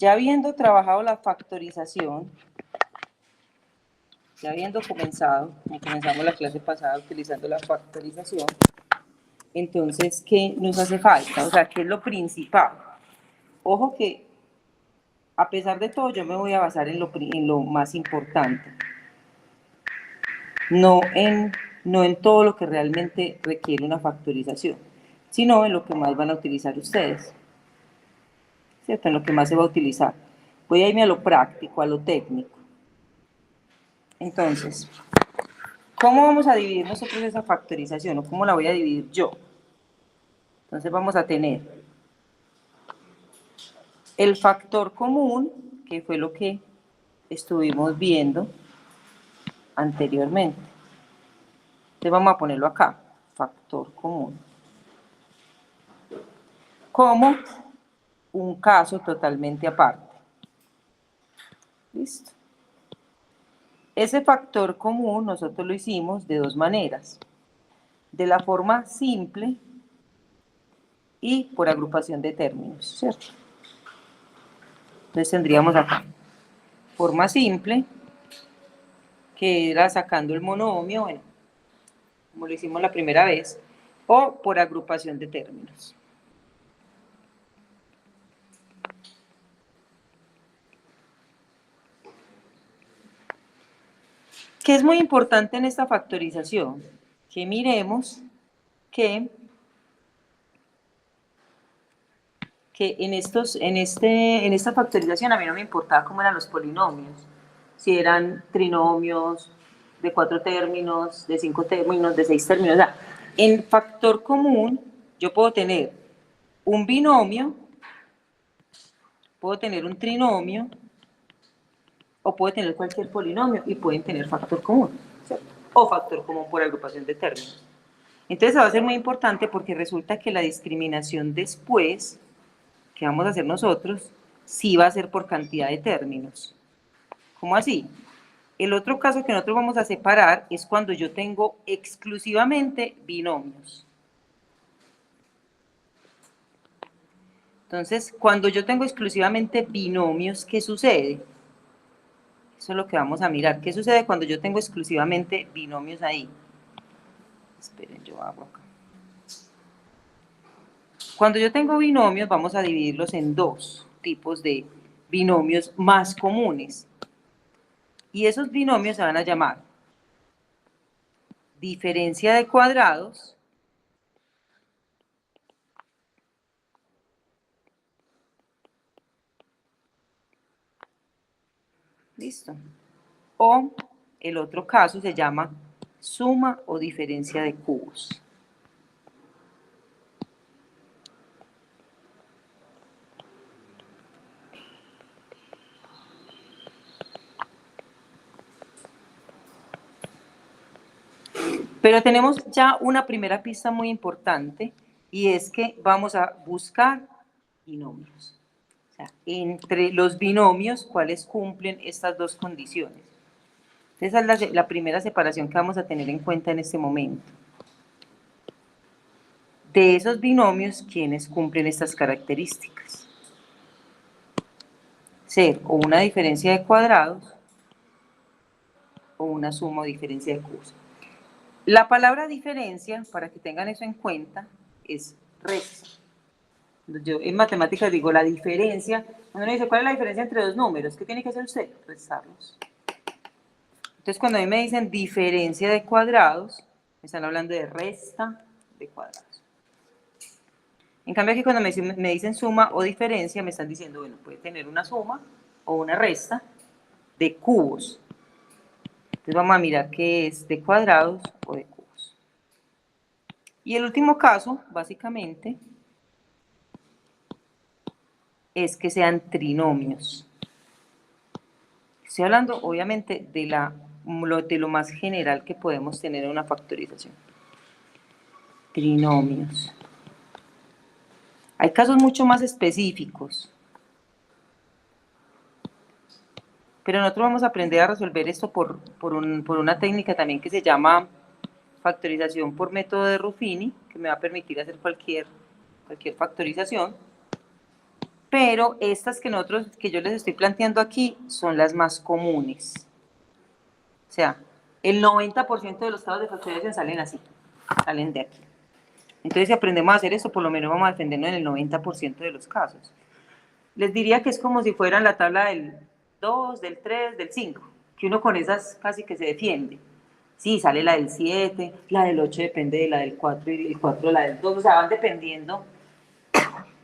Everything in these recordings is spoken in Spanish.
Ya habiendo trabajado la factorización, ya habiendo comenzado, como comenzamos la clase pasada utilizando la factorización, entonces, ¿qué nos hace falta? O sea, ¿qué es lo principal? Ojo que, a pesar de todo, yo me voy a basar en lo más importante. No en todo lo que realmente requiere una factorización, sino en lo que más van a utilizar ustedes, ¿cierto? En lo que más se va a utilizar. Voy a irme a lo práctico, a lo técnico. Entonces, ¿cómo vamos a dividir nosotros esa factorización? ¿O cómo la voy a dividir yo? Entonces vamos a tener el factor común, que fue lo que estuvimos viendo anteriormente. Entonces vamos a ponerlo acá, factor común. Como un caso totalmente aparte. ¿Listo? Ese factor común nosotros lo hicimos de dos maneras. De la forma simple y por agrupación de términos, ¿cierto? Entonces tendríamos acá forma simple, que era sacando el monomio, bueno, como lo hicimos la primera vez, o por agrupación de términos. ¿Qué es muy importante en esta factorización? Que miremos que en esta factorización a mí no me importaba cómo eran los polinomios, si eran trinomios de 4 términos, de 5 términos, de 6 términos. O sea, en factor común yo puedo tener un binomio, puedo tener un trinomio, o puedo tener cualquier polinomio y pueden tener factor común, ¿cierto? O factor común por agrupación de términos. Entonces va a ser muy importante porque resulta que la discriminación después que vamos a hacer nosotros, sí va a ser por cantidad de términos. ¿Cómo así? El otro caso que nosotros vamos a separar es cuando yo tengo exclusivamente binomios. Entonces, cuando yo tengo exclusivamente binomios, ¿qué sucede? Eso es lo que vamos a mirar. ¿Qué sucede cuando yo tengo exclusivamente binomios ahí? Esperen, yo hago acá. Cuando yo tengo binomios, vamos a dividirlos en dos tipos de binomios más comunes. Y esos binomios se van a llamar diferencia de cuadrados ¿listo? O el otro caso se llama suma o diferencia de cubos. Pero tenemos ya una primera pista muy importante y es que vamos a buscar binomios. O sea, entre los binomios, ¿cuáles cumplen estas dos condiciones? Esa es la primera separación que vamos a tener en cuenta en este momento. De esos binomios, ¿quiénes cumplen estas características? Ser o una diferencia de cuadrados o una suma o diferencia de cubos. La palabra diferencia, para que tengan eso en cuenta, es resta. Yo en matemáticas digo la diferencia. Cuando uno dice, ¿cuál es la diferencia entre dos números? ¿Qué tiene que hacer usted? Restarlos. Entonces, cuando a mí me dicen diferencia de cuadrados, me están hablando de resta de cuadrados. En cambio, aquí cuando me dicen suma o diferencia, me están diciendo, bueno, puede tener una suma o una resta de cubos. Entonces vamos a mirar qué es de cuadrados o de cubos. Y el último caso, básicamente, es que sean trinomios. Estoy hablando, obviamente, de lo más general que podemos tener en una factorización. Trinomios. Hay casos mucho más específicos. Pero nosotros vamos a aprender a resolver esto por una técnica también que se llama factorización por método de Ruffini, que me va a permitir hacer cualquier factorización. pero estas que yo les estoy planteando aquí son las más comunes. O sea, el 90% de los estados de factorización salen así, salen de aquí. Entonces, si aprendemos a hacer eso, por lo menos vamos a defendernos en el 90% de los casos. Les diría que es como si fueran la tabla del 2, del 3, del 5, que uno con esas casi que se defiende. Sí, sale la del 7, la del 8 depende de la del 4 y el 4 la del 2, o sea, van dependiendo,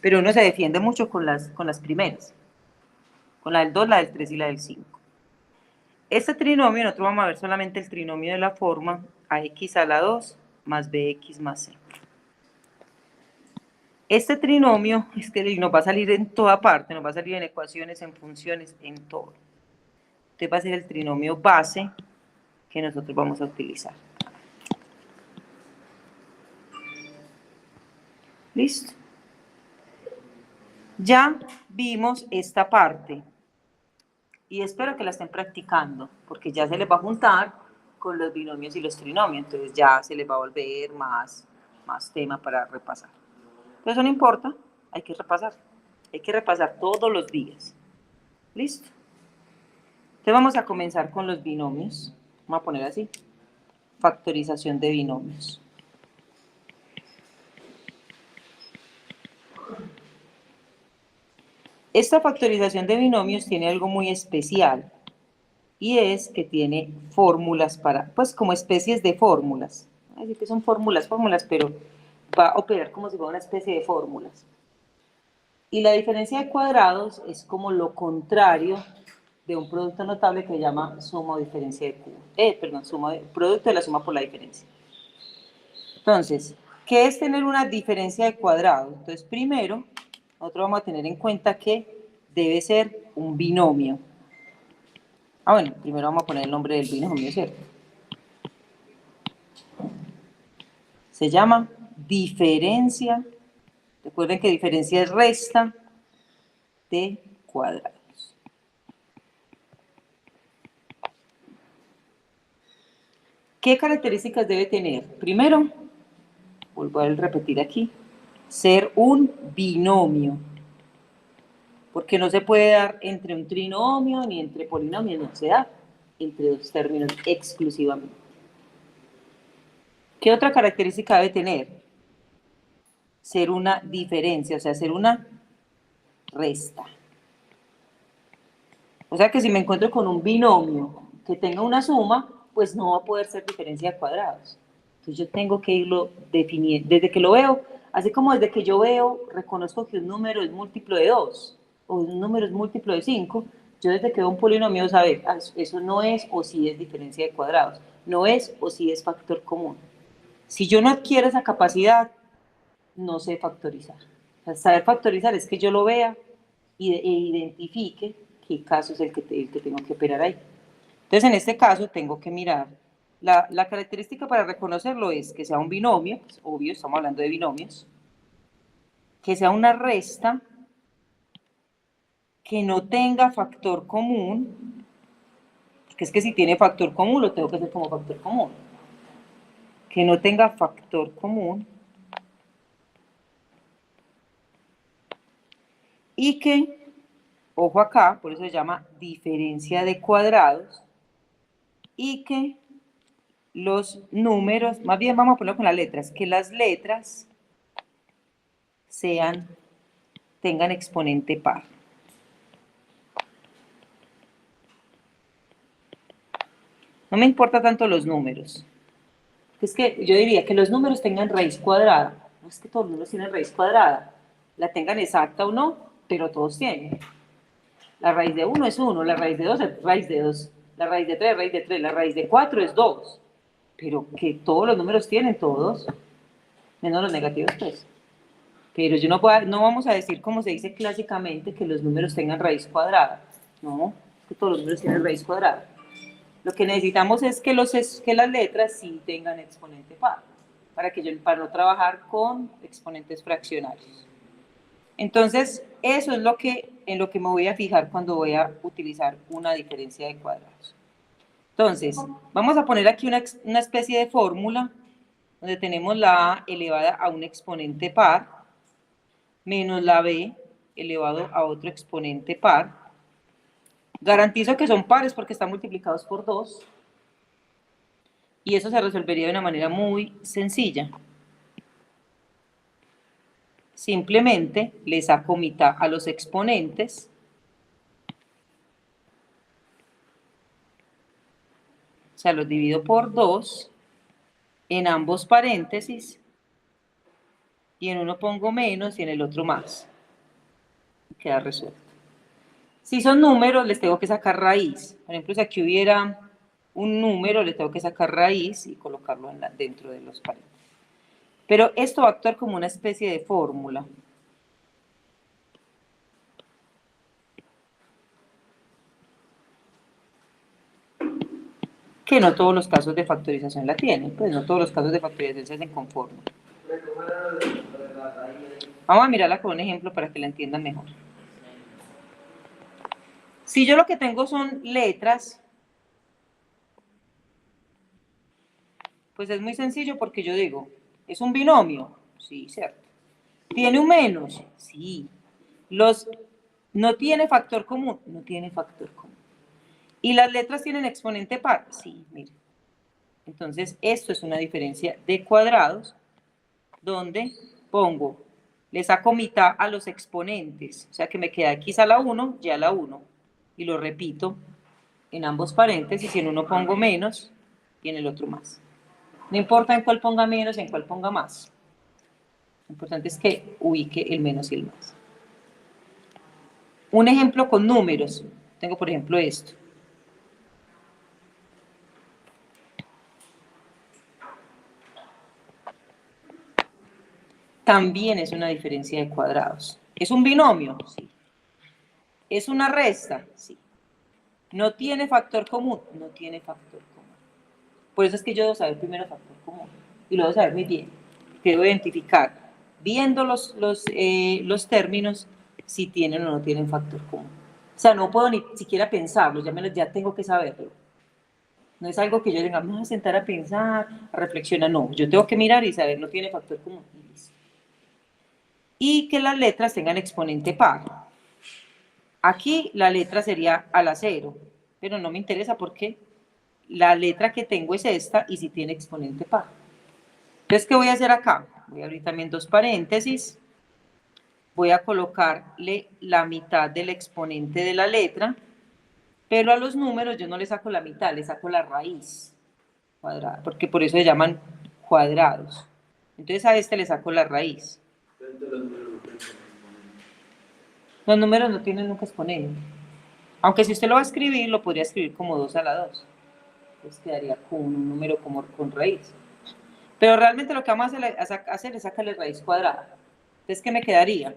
pero uno se defiende mucho con las primeras, con la del 2, la del 3 y la del 5. Este trinomio, nosotros vamos a ver solamente el trinomio de la forma ax a la 2 más bx más c. Este trinomio es que nos va a salir en toda parte, nos va a salir en ecuaciones, en funciones, en todo. Entonces va a ser el trinomio base que nosotros vamos a utilizar. ¿Listo? Ya vimos esta parte y espero que la estén practicando porque ya se les va a juntar con los binomios y los trinomios, entonces ya se les va a volver más tema para repasar. Pero eso no importa, hay que repasar todos los días. ¿Listo? Entonces vamos a comenzar con los binomios. Vamos a poner así, factorización de binomios. Esta factorización de binomios tiene algo muy especial y es que tiene fórmulas pues como especies de fórmulas. Así que son fórmulas, pero va a operar como si fuera una especie de fórmulas. Y la diferencia de cuadrados es como lo contrario de un producto notable que se llama suma o diferencia de cubo. Producto de la suma por la diferencia. Entonces, ¿qué es tener una diferencia de cuadrados? Entonces, primero, nosotros vamos a tener en cuenta que debe ser un binomio. Bueno, primero vamos a poner el nombre del binomio, ¿cierto? Se llama diferencia. Recuerden que diferencia es resta de cuadrados. ¿Qué características debe tener? Primero, vuelvo a repetir aquí, ser un binomio. Porque no se puede dar entre un trinomio ni entre polinomios, no se da entre dos términos exclusivamente. ¿Qué otra característica debe tener? Ser una diferencia, o sea, ser una resta. O sea que si me encuentro con un binomio que tenga una suma, pues no va a poder ser diferencia de cuadrados. Entonces yo tengo que irlo definiendo. Desde que lo veo, así como desde que yo veo, reconozco que un número es múltiplo de 2 o un número es múltiplo de 5, yo desde que veo un polinomio saber, eso no es o sí es diferencia de cuadrados, no es o sí es factor común. Si yo no adquiero esa capacidad, no sé factorizar. O sea, saber factorizar es que yo lo vea e identifique qué caso es el que tengo que operar ahí. Entonces, en este caso, tengo que mirar. La característica para reconocerlo es que sea un binomio, pues, obvio, estamos hablando de binomios, que sea una resta, que no tenga factor común, porque es que si tiene factor común, lo tengo que hacer como factor común. Que no tenga factor común, y que, ojo acá, por eso se llama diferencia de cuadrados, y que los números, más bien vamos a ponerlo con las letras, que las letras tengan exponente par. No me importa tanto los números. Es que yo diría que los números tengan raíz cuadrada. No es que todos los números tienen raíz cuadrada. La tengan exacta o no, pero todos tienen. La raíz de 1 es 1, la raíz de 2 es raíz de 2, la raíz de 3 es raíz de 3, la raíz de 4 es 2. Pero que todos los números tienen todos, menos los negativos, pues. Pero yo no vamos a decir, como se dice clásicamente, que los números tengan raíz cuadrada. No, que todos los números tienen raíz cuadrada. Lo que necesitamos es que las letras sí tengan exponente par, para no trabajar con exponentes fraccionarios. Entonces, eso es en lo que me voy a fijar cuando voy a utilizar una diferencia de cuadrados. Entonces, vamos a poner aquí una especie de fórmula donde tenemos la A elevada a un exponente par menos la B elevado a otro exponente par. Garantizo que son pares porque están multiplicados por 2. Y eso se resolvería de una manera muy sencilla. Simplemente le saco mitad a los exponentes. O sea, los divido por 2 en ambos paréntesis. Y en uno pongo menos y en el otro más. Queda resuelto. Si son números, les tengo que sacar raíz. Por ejemplo, si aquí hubiera un número, le tengo que sacar raíz y colocarlo dentro de los paréntesis. Pero esto va a actuar como una especie de fórmula. Que no todos los casos de factorización la tienen. Pues no todos los casos de factorización se hacen con fórmula. Vamos a mirarla con un ejemplo para que la entiendan mejor. Si yo lo que tengo son letras, pues es muy sencillo porque yo digo, ¿es un binomio? Sí, cierto. ¿Tiene un menos? Sí. ¿No tiene factor común? No tiene factor común. ¿Y las letras tienen exponente par? Sí, mire. Entonces, esto es una diferencia de cuadrados, donde le saco mitad a los exponentes. O sea que me queda X a la 1, Y a la 1. Y lo repito en ambos paréntesis, y en uno pongo menos y en el otro más. No importa en cuál ponga menos y en cuál ponga más. Lo importante es que ubique el menos y el más. Un ejemplo con números. Tengo, por ejemplo, esto. También es una diferencia de cuadrados. ¿Es un binomio? Sí. ¿Es una resta? Sí. ¿No tiene factor común? No tiene factor común. Por eso es que yo debo saber primero factor común. Y lo debo saber muy bien. Que debo identificar, viendo los términos, si tienen o no tienen factor común. O sea, no puedo ni siquiera pensarlo, ya tengo que saberlo. No es algo que yo diga, vamos a sentar a pensar, a reflexionar. No, yo tengo que mirar y saber, no tiene factor común. Y que las letras tengan exponente par. Aquí la letra sería a la 0, pero no me interesa porque la letra que tengo es esta y si tiene exponente par. Entonces, ¿qué voy a hacer acá? Voy a abrir también dos paréntesis. Voy a colocarle la mitad del exponente de la letra, pero a los números yo no le saco la mitad, le saco la raíz cuadrada, porque por eso se llaman cuadrados. Entonces a este le saco la raíz. Los números no tienen nunca exponente. Aunque si usted lo va a escribir, lo podría escribir como 2 a la 2. Entonces quedaría con un número como con raíz. Pero realmente lo que vamos a hacer es sacarle raíz cuadrada. Entonces, ¿qué me quedaría?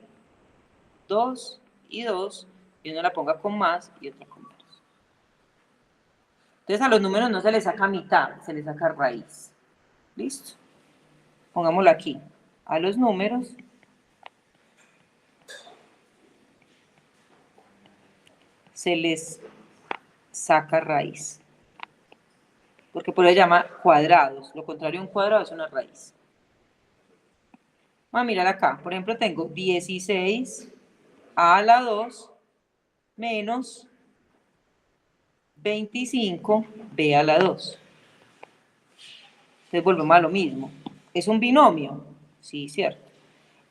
2 y 2, y uno la ponga con más y otra con menos. Entonces a los números no se les saca mitad, se les saca raíz. ¿Listo? Pongámoslo aquí. A los números se les saca raíz. Porque por eso se llama cuadrados. Lo contrario de un cuadrado es una raíz. Vamos a mirar acá. Por ejemplo, tengo 16 a la 2 menos 25 b a la 2. Entonces volvemos a lo mismo. ¿Es un binomio? Sí, cierto.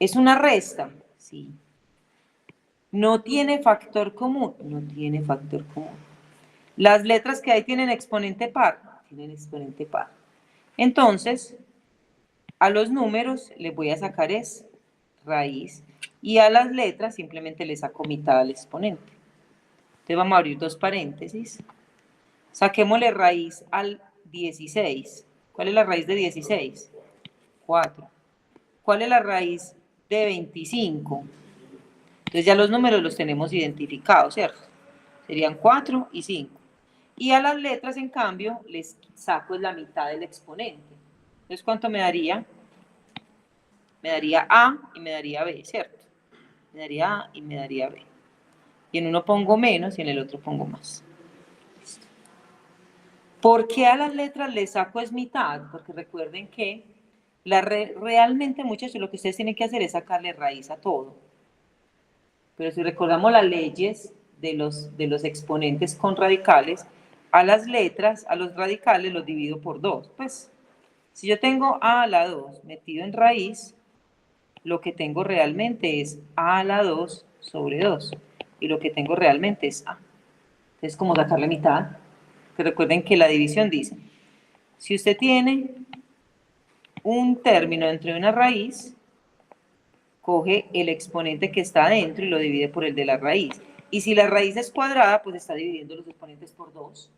¿Es una resta? Sí. ¿No tiene factor común? No tiene factor común. ¿Las letras que hay tienen exponente par? Tienen exponente par. Entonces, a los números les voy a sacar es raíz y a las letras simplemente le saco mitad al exponente. Entonces vamos a abrir dos paréntesis. Saquémosle raíz al 16. ¿Cuál es la raíz de 16? 4. ¿Cuál es la raíz de 25? Entonces ya los números los tenemos identificados, ¿cierto? Serían 4 y 5. Y a las letras, en cambio, les saco la mitad del exponente. Entonces, ¿cuánto me daría? Me daría A y me daría B, ¿cierto? Me daría A y me daría B. Y en uno pongo menos y en el otro pongo más. Listo. ¿Por qué a las letras les saco es mitad? Porque recuerden que realmente, muchachos, lo que ustedes tienen que hacer es sacarle raíz a todo. Pero si recordamos las leyes de los exponentes con radicales, a las letras, a los radicales los divido por 2. Pues, si yo tengo a la 2 metido en raíz, lo que tengo realmente es a a la 2 sobre 2. Y lo que tengo realmente es a. Entonces, como sacar la mitad. Que recuerden que la división dice, si usted tiene un término entre una raíz, coge el exponente que está adentro y lo divide por el de la raíz. Y si la raíz es cuadrada, pues está dividiendo los exponentes por 2,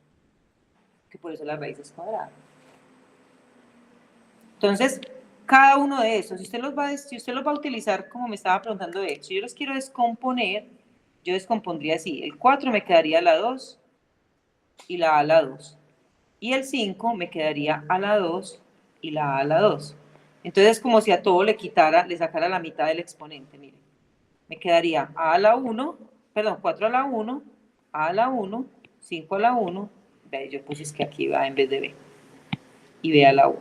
que por eso la raíz es cuadrada. Entonces, cada uno de esos, si usted los va a utilizar como me estaba preguntando de hecho, yo los quiero descomponer, yo descompondría así, el 4 me quedaría a la 2 y la a la 2. Y el 5 me quedaría a la 2 y la a a la 2. Entonces, como si a todo le sacara la mitad del exponente, miren. Me quedaría a la 1, perdón, 4 a la 1, a la 1, 5 a la 1, ve, yo puse es que aquí va en vez de b, y b a la 1.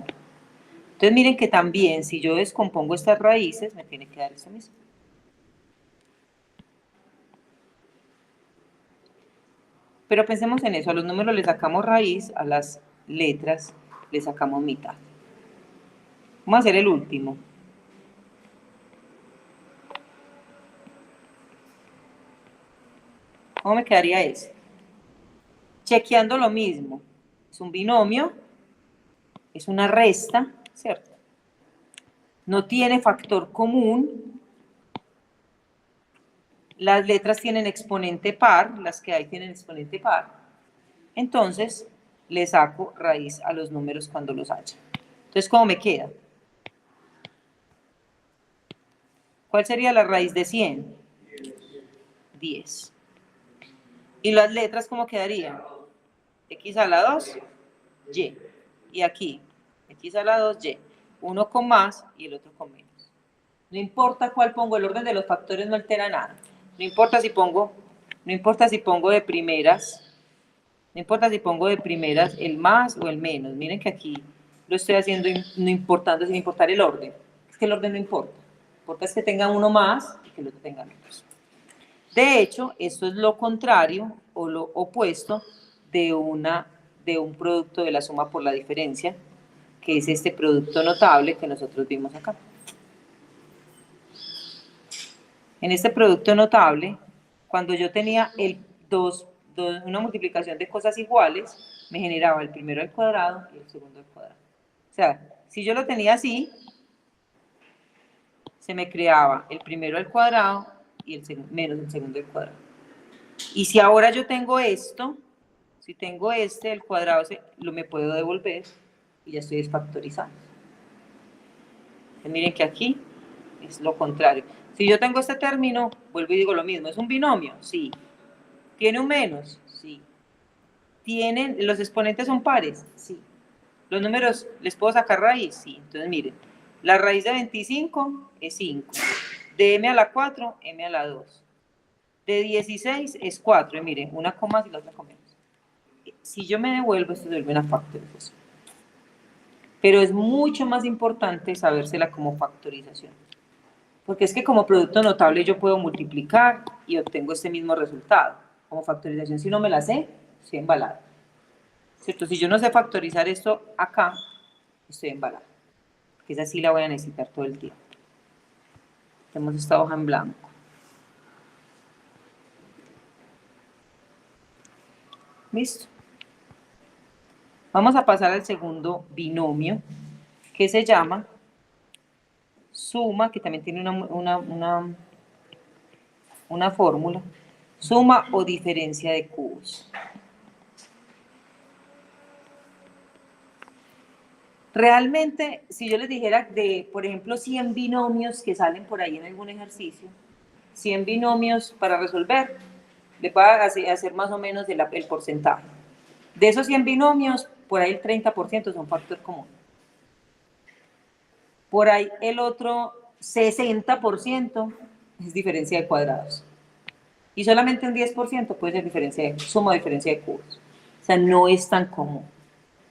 Entonces miren que también si yo descompongo estas raíces, me tiene que dar eso mismo. Pero pensemos en eso, a los números le sacamos raíz, a las letras le sacamos mitad. Vamos a hacer el último. ¿Cómo me quedaría eso? Chequeando lo mismo. Es un binomio, es una resta, ¿cierto? No tiene factor común. Las letras tienen exponente par, las que hay tienen exponente par. Entonces, le saco raíz a los números cuando los haya. Entonces, ¿cómo me queda? ¿Cuál sería la raíz de 100? 10. ¿Y las letras cómo quedarían? X a la 2, Y. Y aquí, X a la 2, Y. Uno con más y el otro con menos. No importa cuál pongo, el orden de los factores no altera nada. No importa si pongo de primeras, no importa si pongo de primeras el más o el menos. Miren que aquí lo estoy haciendo no importando, sin importar el orden. Es que el orden no importa. Lo que importa es que tenga uno más y que el otro tenga menos. De hecho, esto es lo contrario o lo opuesto de un producto de la suma por la diferencia, que es este producto notable que nosotros vimos acá. En este producto notable, cuando yo tenía una multiplicación de cosas iguales, me generaba el primero al cuadrado y el segundo al cuadrado. O sea, si yo lo tenía así, se me creaba el primero al cuadrado y menos el segundo al cuadrado. Y si ahora yo tengo esto, si tengo el cuadrado me puedo devolver y ya estoy desfactorizando. Entonces, miren que aquí es lo contrario. Si yo tengo este término, vuelvo y digo lo mismo. ¿Es un binomio? Sí. ¿Tiene un menos? Sí. ¿Los exponentes son pares? Sí. ¿Los números les puedo sacar raíz? Sí. Entonces, miren, la raíz de 25 es 5. De m a la 4, m a la 2. De 16 es 4. Y miren, una con más y la otra con menos. Si yo me devuelvo, esto se vuelve una factorización. Pero es mucho más importante sabérsela como factorización. Porque es que como producto notable yo puedo multiplicar y obtengo este mismo resultado. Como factorización, si no me la sé, estoy embalada. ¿Cierto? Si yo no sé factorizar esto acá, estoy embalada. Porque esa sí la voy a necesitar todo el tiempo. Tenemos esta hoja en blanco. ¿Listo? Vamos a pasar al segundo binomio, que se llama suma, que también tiene una fórmula, suma o diferencia de cubos. Realmente, si yo les dijera por ejemplo, 100 binomios que salen por ahí en algún ejercicio, 100 binomios para resolver, les voy a hacer más o menos el porcentaje. De esos 100 binomios, por ahí el 30% son factor común. Por ahí el otro 60% es diferencia de cuadrados. Y solamente un 10% puede ser suma o diferencia de cubos. O sea, no es tan común.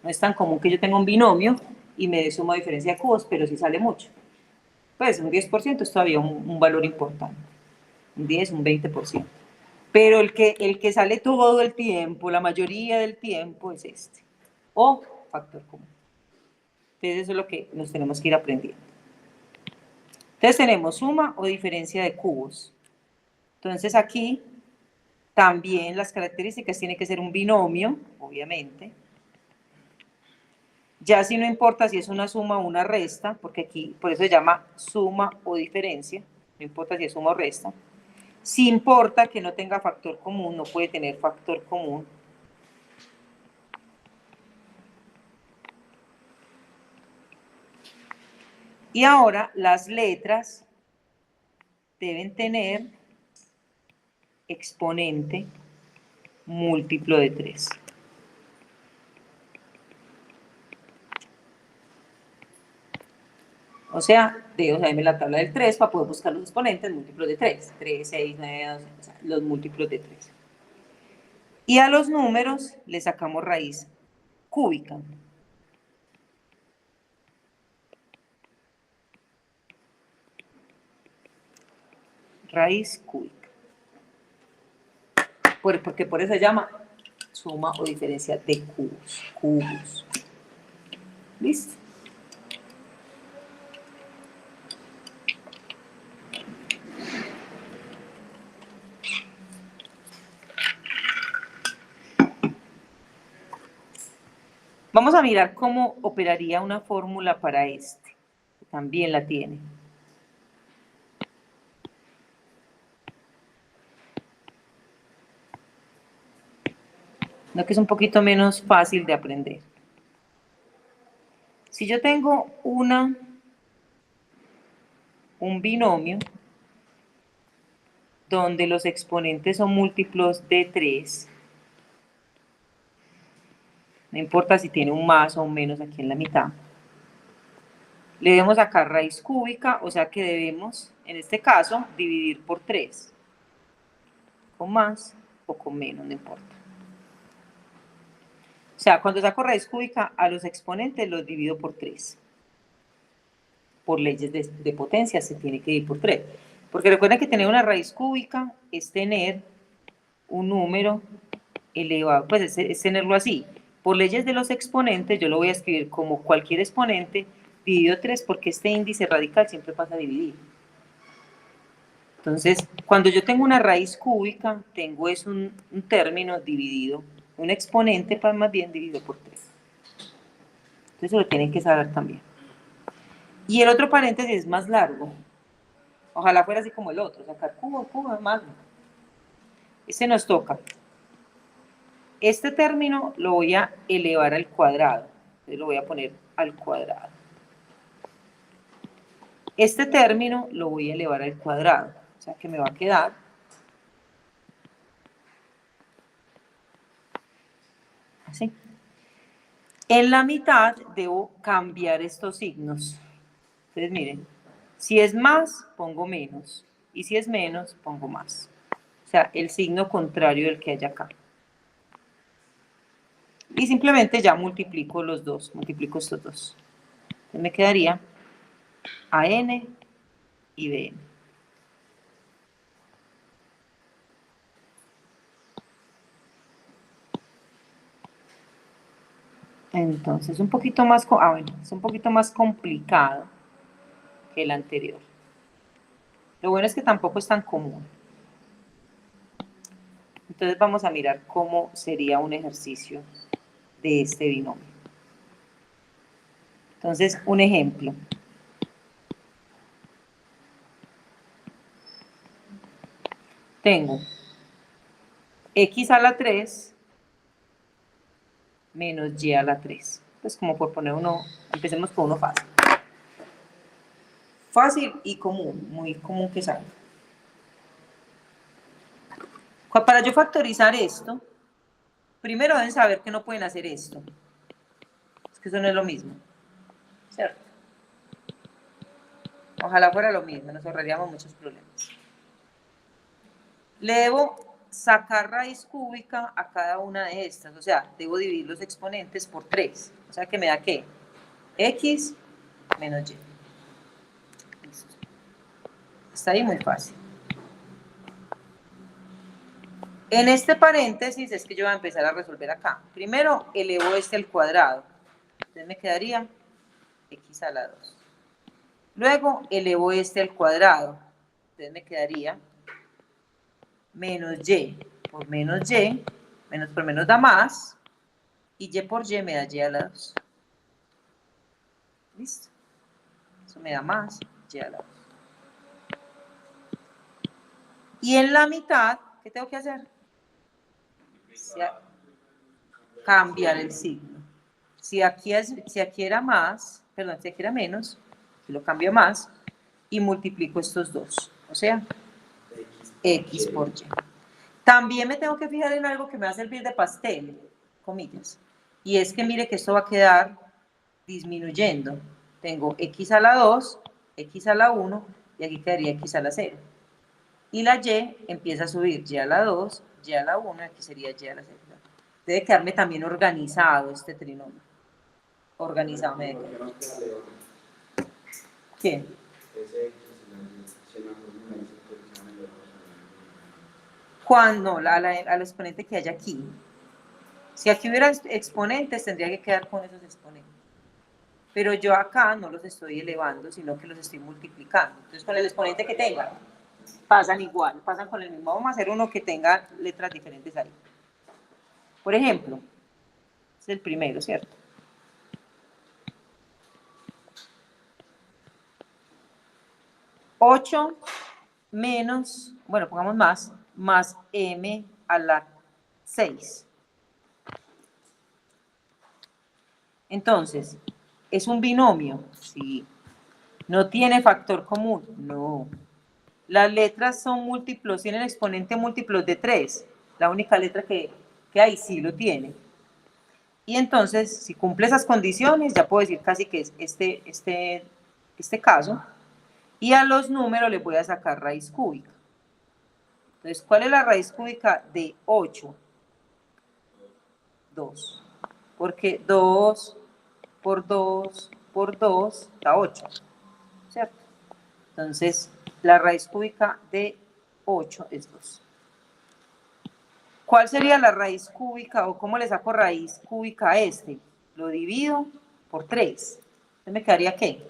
No es tan común que yo tenga un binomio y me dé suma o diferencia de cubos, pero sí sale mucho. Pues un 10% es todavía un valor importante. un 10, un 20%. Pero el que sale todo el tiempo, la mayoría del tiempo, es este. O factor común. Entonces eso es lo que nos tenemos que ir aprendiendo. Entonces tenemos suma o diferencia de cubos. Entonces aquí también las características tienen que ser un binomio, obviamente. Ya si no importa si es una suma o una resta, porque aquí por eso se llama suma o diferencia, no importa si es suma o resta. Si importa que no tenga factor común, no puede tener factor común. Y ahora las letras deben tener exponente múltiplo de 3. O sea, dame la tabla del 3 para poder buscar los exponentes múltiplos de 3. 3, 6, 9, 12, o sea, los múltiplos de 3. Y a los números le sacamos raíz cúbica. Raíz cúbica. Porque por eso se llama suma o diferencia de cubos. Cubos. ¿Listo? Vamos a mirar cómo operaría una fórmula para este. También la tiene. Lo que es un poquito menos fácil de aprender. Si yo tengo un binomio donde los exponentes son múltiplos de 3, no importa si tiene un más o un menos aquí en la mitad, le debemos sacar raíz cúbica, o sea que debemos, en este caso, dividir por 3, con más o con menos, no importa. O sea, cuando saco raíz cúbica, a los exponentes los divido por 3. Por leyes de potencia se tiene que dividir por 3. Porque recuerden que tener una raíz cúbica es tener un número elevado, pues es tenerlo así. Por leyes de los exponentes, yo lo voy a escribir como cualquier exponente dividido 3, porque este índice radical siempre pasa a dividir. Entonces, cuando yo tengo una raíz cúbica, tengo es un término dividido, un exponente más bien dividido por 3. Entonces, eso lo tienen que saber también. Y el otro paréntesis es más largo. Ojalá fuera así como el otro, sacar cubo, más. Este nos toca. Este término lo voy a elevar al cuadrado. Entonces lo voy a poner al cuadrado. Este término lo voy a elevar al cuadrado. O sea que me va a quedar así. En la mitad debo cambiar estos signos. Entonces miren, si es más, pongo menos. Y si es menos, pongo más. O sea, el signo contrario del que hay acá. Y simplemente ya multiplico los dos, multiplico estos dos. Entonces me quedaría AN y BN. Entonces, un poquito más, es un poquito más complicado que el anterior. Lo bueno es que tampoco es tan común. Entonces vamos a mirar cómo sería un ejercicio de este binomio. Entonces, un ejemplo. Tengo x a la 3 menos y a la 3. Pues como por poner uno, empecemos con uno fácil. Fácil y común, muy común que salga. Para yo factorizar esto, primero deben saber que no pueden hacer esto. Es que eso no es lo mismo, ¿cierto? Ojalá fuera lo mismo, nos ahorraríamos muchos problemas. Le debo sacar raíz cúbica a cada una de estas, o sea, debo dividir los exponentes por 3. O sea que me da ¿qué? X menos Y. Listo. Está ahí muy fácil. En este paréntesis es que yo voy a empezar a resolver acá. Primero elevo este al cuadrado. Entonces me quedaría x a la 2. Luego elevo este al cuadrado. Entonces me quedaría menos y por menos y, menos por menos da más, y y por y me da y a la 2. ¿Listo? Eso me da más y a la 2. Y en la mitad, ¿qué tengo que hacer? Cambiar el signo. Si aquí era más, perdón, si aquí era menos, lo cambio a más y multiplico estos dos. O sea, x por y. También me tengo que fijar en algo que me va a servir de pastel, comillas. Y es que mire que esto va a quedar disminuyendo. Tengo x a la 2, x a la 1 y aquí quedaría x a la 0. Y la y empieza a subir y a la 2, y a la 1, y aquí sería y a la 0. Debe quedarme también organizado este trinomio. Organizado me debe quedar. ¿Quién? Cuando al exponente que haya aquí. Si aquí hubiera exponentes, tendría que quedar con esos exponentes. Pero yo acá no los estoy elevando, sino que los estoy multiplicando. Entonces, con el exponente que tenga, pasan igual, pasan con el mismo. Vamos a hacer uno que tenga letras diferentes ahí. Por ejemplo, es el primero, ¿cierto? 8 menos, bueno, pongamos más m a la 6. Entonces, ¿es un binomio? Sí. ¿No tiene factor común? No. Las letras son múltiplos, tienen exponente múltiplos de 3. La única letra que hay sí lo tiene. Y entonces, si cumple esas condiciones, ya puedo decir casi que es este caso. Y a los números les voy a sacar raíz cúbica. Entonces, ¿cuál es la raíz cúbica de 8? 2. Porque 2 por 2 por 2 da 8. ¿Cierto? Entonces, la raíz cúbica de 8 es 2. ¿Cuál sería la raíz cúbica o cómo le saco raíz cúbica a este? Lo divido por 3. Entonces me quedaría ¿qué?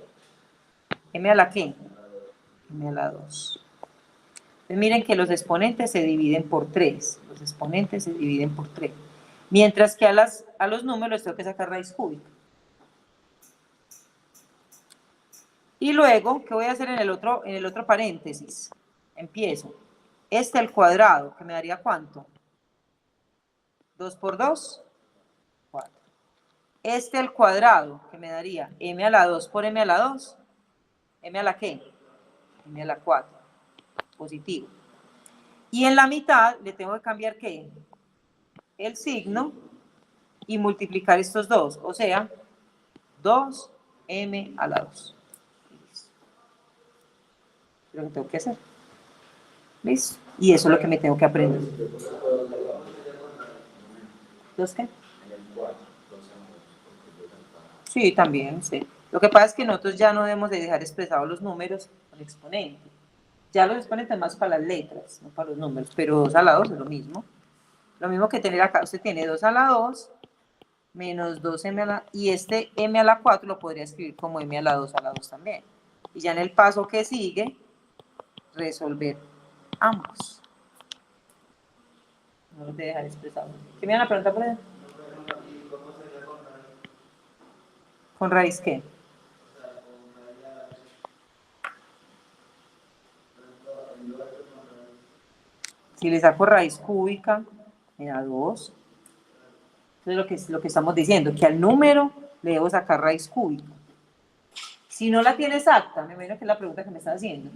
¿M a la qué? M a la 2. Entonces miren que los exponentes se dividen por 3. Los exponentes se dividen por 3. Mientras que a los números tengo que sacar raíz cúbica. Y luego, ¿qué voy a hacer en el otro paréntesis? Empiezo. Este al cuadrado, que me daría ¿cuánto? 2 por 2, 4. Este al cuadrado, que me daría m a la 2 por m a la 2. ¿M a la qué? M a la 4. Positivo. Y en la mitad le tengo que cambiar ¿qué? El signo y multiplicar estos dos. O sea, 2m a la 2. Es lo que tengo que hacer. ¿Listo? Y eso es lo que me tengo que aprender. ¿Dos qué? Sí, también, sí. Lo que pasa es que nosotros ya no debemos de dejar expresados los números con exponente. Ya los exponentes más para las letras, no para los números, pero 2 a la 2 es lo mismo. Lo mismo que tener acá, usted tiene 2 a la 2 menos 2m a la... Y este m a la 4 lo podría escribir como m a la 2 a la 2 también. Y ya en el paso que sigue, resolver ambos. No los de dejar expresados. ¿Qué me van a preguntar por ahí? ¿Con raíz qué? Si le saco raíz cúbica, me da 2. Entonces lo que estamos diciendo, que al número le debo sacar raíz cúbica. Si no la tiene exacta, me imagino que es la pregunta que me está haciendo.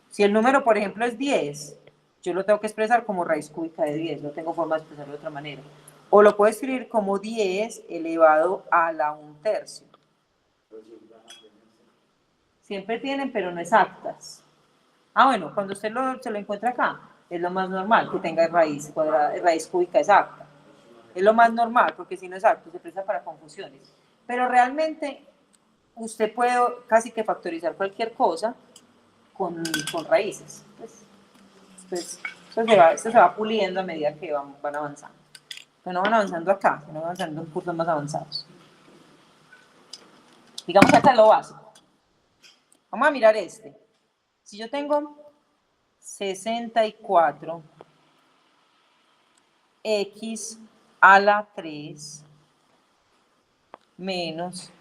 Si el número, por ejemplo, es 10, yo lo tengo que expresar como raíz cúbica de 10, no tengo forma de expresarlo de otra manera. O lo puedo escribir como 10 elevado a la 1/3. Siempre tienen, pero no exactas. Ah, bueno, cuando usted se lo encuentra acá, es lo más normal que tenga raíz cúbica exacta. Es lo más normal, porque si no es exacto, se presta para confusiones. Pero realmente, usted puede casi que factorizar cualquier cosa con raíces. Pues Esto se va puliendo a medida que van avanzando. Pero no van avanzando acá, sino van avanzando en cursos más avanzados. Digamos que acá es lo básico. Vamos a mirar este. Si yo tengo 64 x a la 3 menos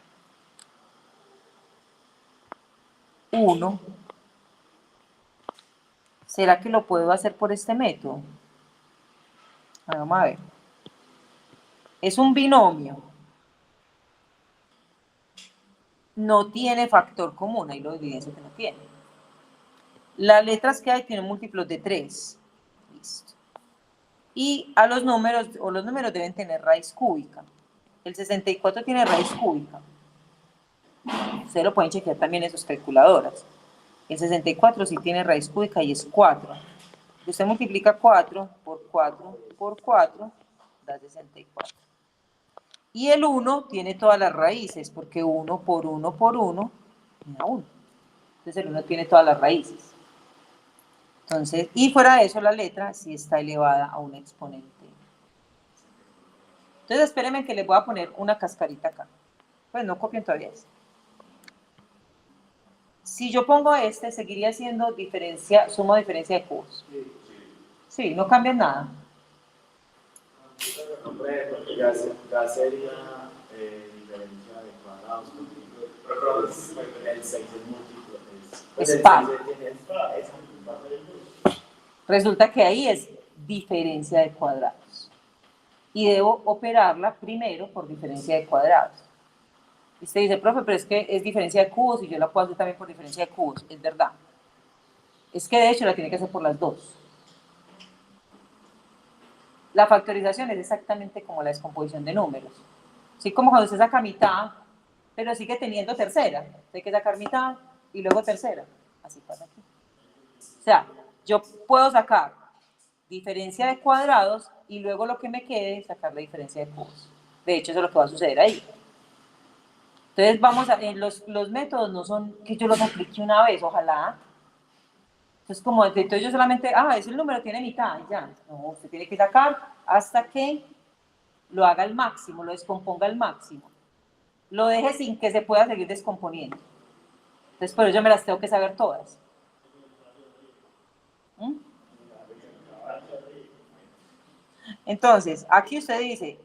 1, ¿será que lo puedo hacer por este método? Vamos a ver. Es un binomio. No tiene factor común, ahí lo evidencio que no tiene. Las letras que hay tienen múltiplos de 3. Listo. Y a los números deben tener raíz cúbica. El 64 tiene raíz cúbica. Ustedes lo pueden chequear también en sus calculadoras. El 64 sí tiene raíz cúbica y es 4. Usted multiplica 4 por 4 por 4, da 64. Y el 1 tiene todas las raíces, porque 1 por 1 por 1 da 1. Entonces el 1 tiene todas las raíces. Entonces, y fuera de eso la letra sí está elevada a un exponente. Entonces espérenme que les voy a poner una cascarita acá. Pues no copien todavía esto. Si yo pongo este, seguiría siendo suma o diferencia de cubos. Sí, no cambia nada. Porque ya sería diferencia de cuadrados. Pero el 6 es múltiplo. Es par. Resulta que ahí es diferencia de cuadrados. Y debo operarla primero por diferencia de cuadrados. Y usted dice, profe, pero es que es diferencia de cubos y yo la puedo hacer también por diferencia de cubos. Es verdad. Es que de hecho la tiene que hacer por las dos. La factorización es exactamente como la descomposición de números. Así como cuando usted saca mitad, pero sigue teniendo tercera. Hay que sacar mitad y luego tercera. Así pasa aquí. O sea, yo puedo sacar diferencia de cuadrados y luego lo que me quede, sacar la diferencia de cubos. De hecho, eso es lo que va a suceder ahí. Entonces, los métodos no son que yo los aplique una vez, ojalá. Entonces yo solamente, es el número, tiene mitad, y ya. No, usted tiene que sacar hasta que lo haga al máximo, lo descomponga al máximo. Lo deje sin que se pueda seguir descomponiendo. Entonces, por eso yo me las tengo que saber todas. ¿Mm? Entonces, aquí usted dice,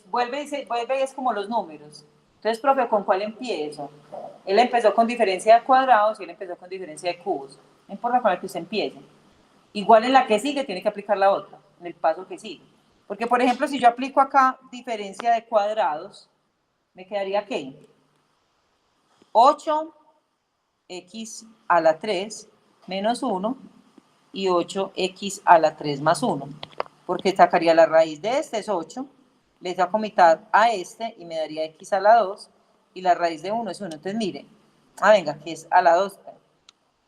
vuelve y es como los números. Entonces, profe, ¿con cuál empiezo? Él empezó con diferencia de cuadrados y él empezó con diferencia de cubos. No importa con la que usted empiece. Igual en la que sigue tiene que aplicar la otra, en el paso que sigue. Porque, por ejemplo, si yo aplico acá diferencia de cuadrados, me quedaría ¿qué? 8x a la 3 menos 1 y 8x a la 3 más 1. Porque sacaría la raíz de este, es 8, le saco mitad a este y me daría x a la 2 y la raíz de 1 es 1. Entonces, mire, venga, que es a la 2.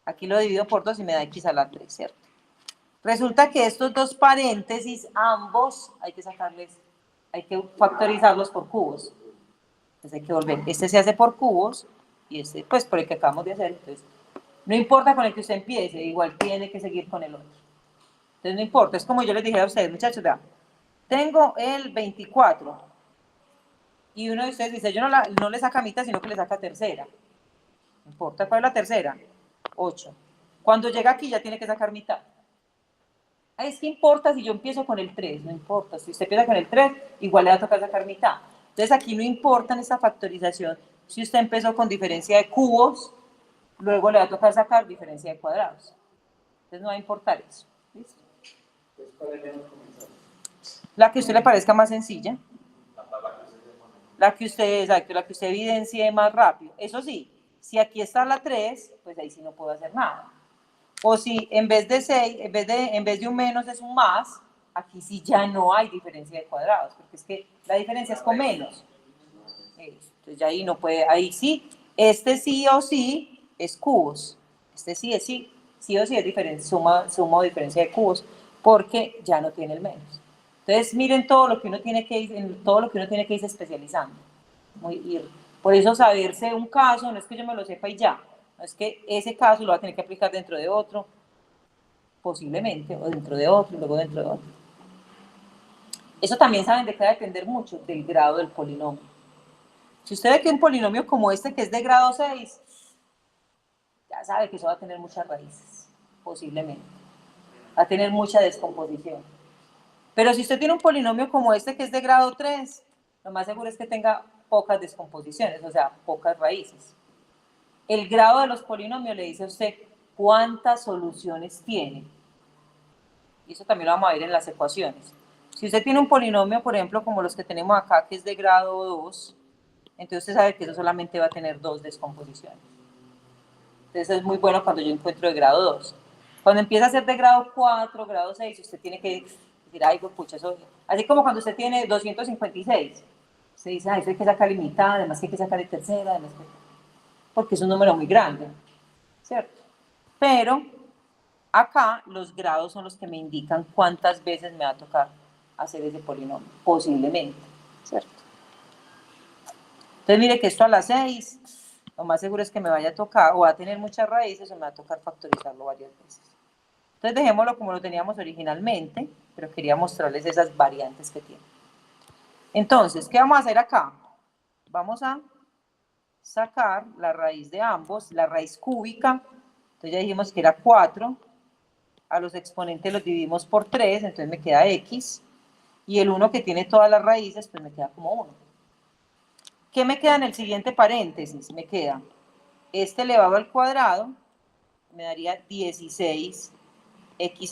Aquí lo divido por 2 y me da x a la 3, ¿cierto? Resulta que estos dos paréntesis, ambos, hay que factorizarlos por cubos. Entonces hay que volver. Este se hace por cubos y este, pues, por el que acabamos de hacer. Entonces, no importa con el que usted empiece, igual tiene que seguir con el otro. Entonces, no importa. Es como yo les dije a ustedes, muchachos, vean. Tengo el 24 y uno de ustedes dice, yo no le saca mitad, sino que le saca tercera. No importa, ¿cuál es la tercera? 8. Cuando llega aquí ya tiene que sacar mitad. Es que importa si yo empiezo con el 3, no importa. Si usted empieza con el 3, igual le va a tocar sacar mitad. Entonces aquí no importa en esta factorización si usted empezó con diferencia de cubos, luego le va a tocar sacar diferencia de cuadrados. Entonces no va a importar eso. ¿Listo? La que a usted le parezca más sencilla. La que usted evidencie más rápido. Eso sí, si aquí está la 3, pues ahí sí no puedo hacer nada. O si en vez de 6, en vez de un menos es un más, aquí sí ya no hay diferencia de cuadrados, porque es que la diferencia es con menos. Entonces ya ahí no puede, ahí sí, este sí o sí es cubos. Este sí es sí o sí es diferencia, suma o diferencia de cubos, porque ya no tiene el menos. Entonces miren todo lo que uno tiene que ir, en todo lo que uno tiene que irse especializando. Por eso saberse un caso, no es que yo me lo sepa y ya, no es que ese caso lo va a tener que aplicar dentro de otro. posiblemente, o dentro de otro, y luego dentro de otro. Eso también saben de qué va a depender mucho, del grado del polinomio. Si usted ve que un polinomio como este, que es de grado 6, ya sabe que eso va a tener muchas raíces, posiblemente. Va a tener mucha descomposición. Pero si usted tiene un polinomio como este, que es de grado 3, lo más seguro es que tenga pocas descomposiciones, o sea, pocas raíces. El grado de los polinomios le dice a usted cuántas soluciones tiene. Y eso también lo vamos a ver en las ecuaciones. Si usted tiene un polinomio, por ejemplo, como los que tenemos acá, que es de grado 2, entonces usted sabe que eso solamente va a tener 2 descomposiciones. Entonces es muy bueno cuando yo encuentro de grado 2. Cuando empieza a ser de grado 4, grado 6, usted tiene que decir, ay, pues pucha, eso... Así como cuando usted tiene 256, se dice, ay, eso hay que sacar limitada, además que hay que sacar de tercera, además que... porque es un número muy grande, ¿cierto? Pero acá los grados son los que me indican cuántas veces me va a tocar hacer ese polinomio, posiblemente, ¿cierto? Entonces mire que esto a las 6, lo más seguro es que me vaya a tocar, o va a tener muchas raíces, o me va a tocar factorizarlo varias veces. Entonces dejémoslo como lo teníamos originalmente, pero quería mostrarles esas variantes que tiene. Entonces, ¿qué vamos a hacer acá? Vamos a sacar la raíz de ambos, la raíz cúbica, entonces ya dijimos que era 4, a los exponentes los dividimos por 3, entonces me queda x, y el 1 que tiene todas las raíces, pues me queda como 1. ¿Qué me queda en el siguiente paréntesis? Me queda este elevado al cuadrado, me daría 16x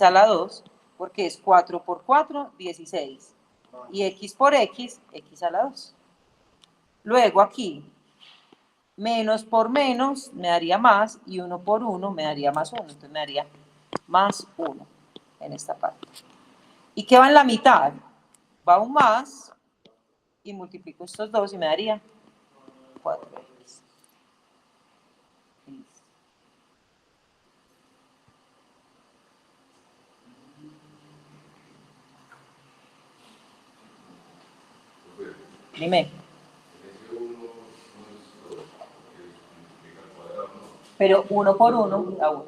a la 2, porque es 4 por 4, 16, y x por x, x a la 2. Luego aquí, menos por menos me daría más, y 1 por 1 me daría más 1, entonces me daría más 1 en esta parte. ¿Y qué va en la mitad? Va un más, y multiplico estos dos y me daría 4x. Dime. Pero 1 por 1 da 1.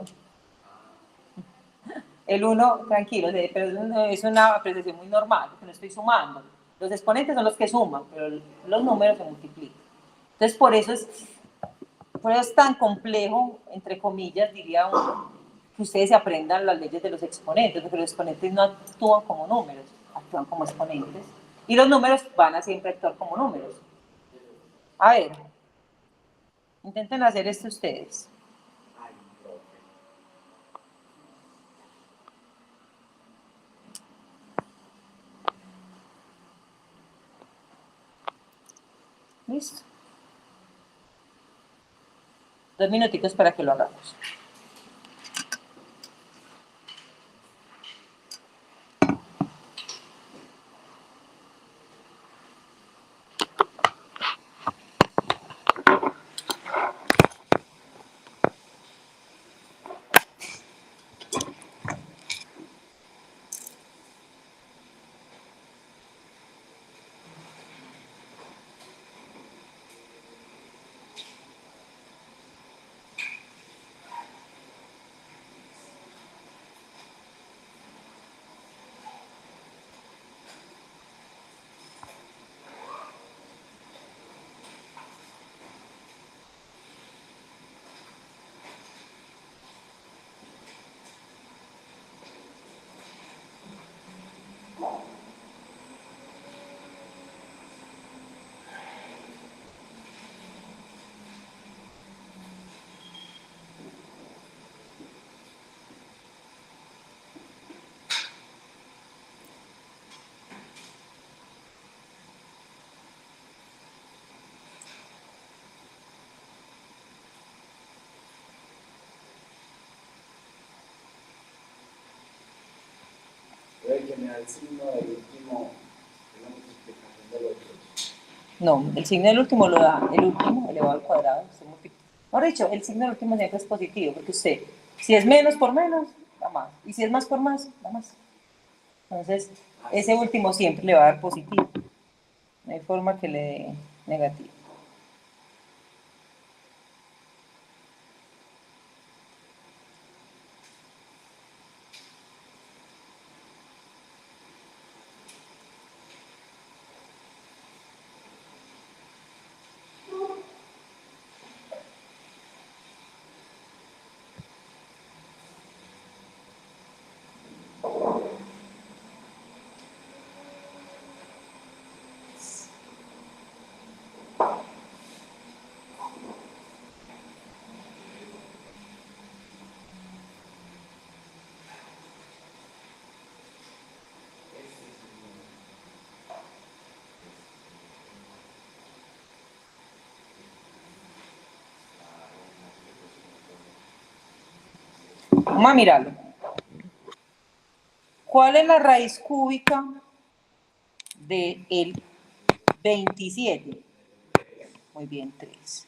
El 1, tranquilo, pero es una apreciación muy normal, porque no estoy sumando. Los exponentes son los que suman, pero los números se multiplican. Entonces, por eso es tan complejo, entre comillas, diría uno, que ustedes se aprendan las leyes de los exponentes, porque los exponentes no actúan como números, actúan como exponentes. Y los números van a siempre actuar como números. A ver, intenten hacer esto ustedes. ¿Listo? 2 minutitos para que lo hagamos. Que me da el signo del último, es la multiplicación del otro. No, el signo del último lo da el último elevado al cuadrado. Mejor dicho, el signo del último siempre es positivo, porque usted, si es menos por menos, da más. Y si es más por más, da más. Entonces, ese último siempre le va a dar positivo. No hay forma que le dé negativo. Vamos a mirarlo. ¿Cuál es la raíz cúbica del 27? Muy bien, 3.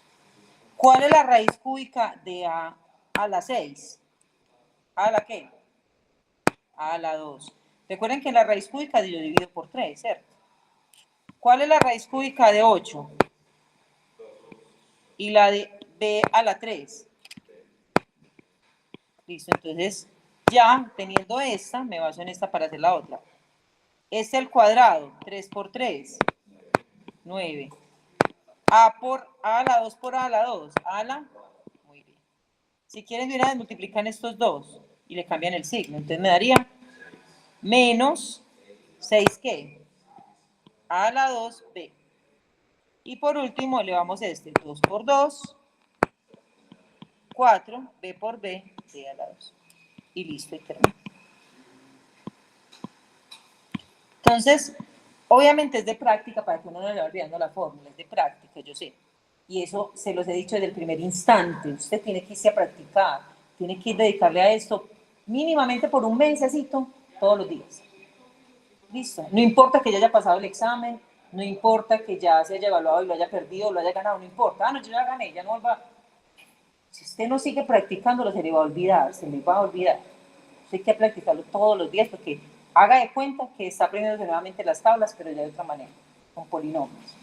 ¿Cuál es la raíz cúbica de A a la 6? ¿A la qué? A la 2. Recuerden que la raíz cúbica yo divido por 3, ¿cierto? ¿Cuál es la raíz cúbica de 8? Y la de B a la 3. Listo, entonces ya teniendo esta, me baso en esta para hacer la otra. Este al cuadrado, 3 por 3, 9. A a la 2 por A a la 2. A la, muy bien. Si quieren de una vez multiplican estos dos y le cambian el signo. Entonces me daría menos 6, ¿qué? A a la 2, B. Y por último elevamos este, 2 por 2, 4, B por B, C a la 2. Y listo, y termino. Entonces, obviamente es de práctica para que uno no le vaya olvidando la fórmula, es de práctica, yo sé. Y eso se los he dicho desde el primer instante. Usted tiene que irse a practicar, tiene que dedicarle a esto mínimamente por un mesecito todos los días. Listo. No importa que ya haya pasado el examen, no importa que ya se haya evaluado y lo haya perdido o lo haya ganado, no importa. Ah, no, yo ya gané, ya no vuelva. Si usted no sigue practicándolo, se le va a olvidar, se le va a olvidar. Usted hay que practicarlo todos los días porque haga de cuenta que está aprendiendo nuevamente las tablas, pero ya de otra manera, con polinomios.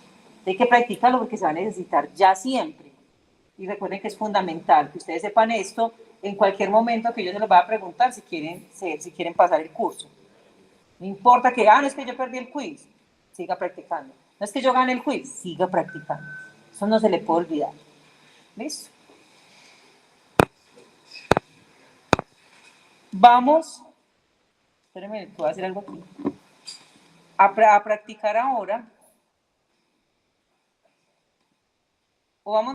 Hay que practicarlo porque se va a necesitar ya siempre. Y recuerden que es fundamental que ustedes sepan esto en cualquier momento que yo se los vaya a preguntar si quieren pasar el curso. No importa que, no es que yo perdí el quiz, siga practicando. No es que yo gane el quiz, siga practicando. Eso no se le puede olvidar. ¿Listo? Vamos, espérenme, voy a hacer algo aquí. A practicar ahora. O vamos